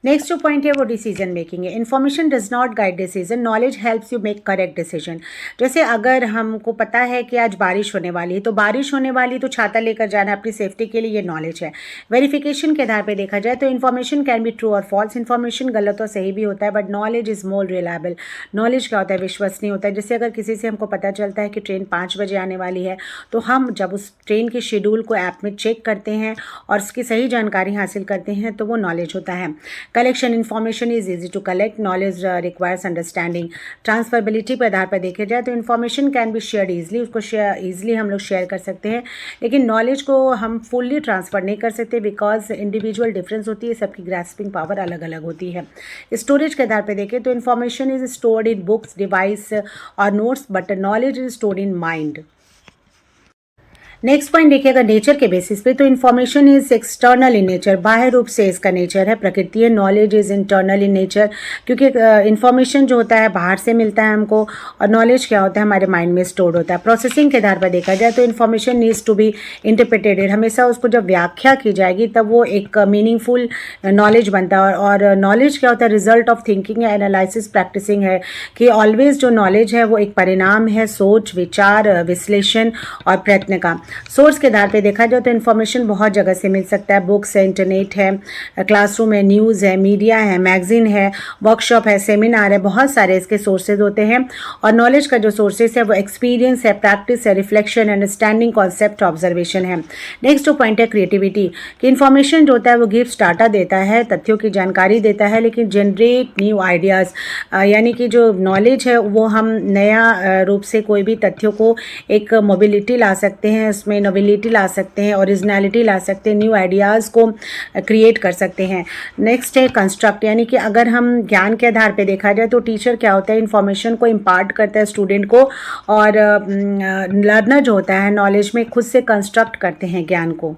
Next जो point है वो डिसीजन मेकिंग है। Information does not guide decision, knowledge helps you make correct decision. जैसे अगर हमको पता है कि आज बारिश होने वाली है, तो बारिश होने वाली तो छाता लेकर जाना अपनी सेफ्टी के लिए, ये नॉलेज है। वेरिफिकेशन के आधार पे देखा जाए तो इन्फॉर्मेशन कैन बी ट्रू और फॉल्स, इन्फॉर्मेशन गलत और सही भी होता है, but knowledge is more reliable. Knowledge क्या होता है? विश्वसनीय होता है। जैसे अगर किसी से हमको पता चलता है कि ट्रेन 5 बजे आने वाली है, तो हम जब उस ट्रेन के शेड्यूल को ऐप में चेक करते हैं और उसकी सही जानकारी हासिल करते हैं, तो वो नॉलेज होता है। Collection, information is easy to collect, knowledge requires understanding. Transferability पर आधार पर देखे जाए तो information can be shared easily, उसको ईजिली हम लोग शेयर कर सकते हैं, लेकिन नॉलेज को हम फुल्ली ट्रांसफ़र नहीं कर सकते बिकॉज इंडिविजुअल डिफरेंस होती है, सबकी ग्रास्पिंग पावर अलग अलग होती है। स्टोरेज के आधार पर देखें तो information is stored in books, device और notes, but knowledge is stored in mind. Next point देखिएगा नेचर के बेसिस पे, तो information is external in nature, बाह्य रूप से इसका नेचर है, प्रकृति है। Knowledge is internal in nature, क्योंकि इन्फॉर्मेशन जो होता है बाहर से मिलता है हमको, और नॉलेज क्या होता है? हमारे माइंड में स्टोर्ड होता है। प्रोसेसिंग के आधार पर देखा जाए तो information needs to be interpreted, हमेशा उसको जब व्याख्या की जाएगी तब वो एक मीनिंगफुल नॉलेज बनता है। और नॉलेज क्या होता है? रिजल्ट ऑफ थिंकिंग है, एनालिसिस, प्रैक्टिसिंग है, कि ऑलवेज जो नॉलेज है वो एक परिणाम है सोच, विचार, विश्लेषण और प्रयत्न का। सोर्स के आधार पे देखा जाए तो इन्फॉर्मेशन बहुत जगह से मिल सकता है, बुक्स है, इंटरनेट है, क्लासरूम है, न्यूज़ है, मीडिया है, मैगजीन है, वर्कशॉप है, सेमिनार है, बहुत सारे इसके सोर्सेज होते हैं। और नॉलेज का जो सोर्सेज है वो एक्सपीरियंस है, प्रैक्टिस है, रिफ्लेक्शन, अंडरस्टैंडिंग, कॉन्सेप्ट, ऑब्जर्वेशन है। नेक्स्ट जो पॉइंट है क्रिएटिविटी, कि इन्फॉर्मेशन जो होता है वो गिव्स डाटा देता है, तथ्यों की जानकारी देता है, लेकिन जनरेट न्यू आइडियाज़, यानी कि जो नॉलेज है वो हम नया रूप से कोई भी तथ्यों को एक मोबिलिटी ला सकते हैं, उसमें नोवेलिटी ला सकते हैं, ओरिजिनलिटी ला सकते हैं, न्यू आइडियाज़ को क्रिएट कर सकते हैं। नेक्स्ट है कंस्ट्रक्ट, यानी कि अगर हम ज्ञान के आधार पे देखा जाए तो टीचर क्या होता है? इन्फॉर्मेशन को इम्पार्ट करता है स्टूडेंट को, और लर्नर जो होता है नॉलेज में खुद से कंस्ट्रक्ट करते हैं ज्ञान को।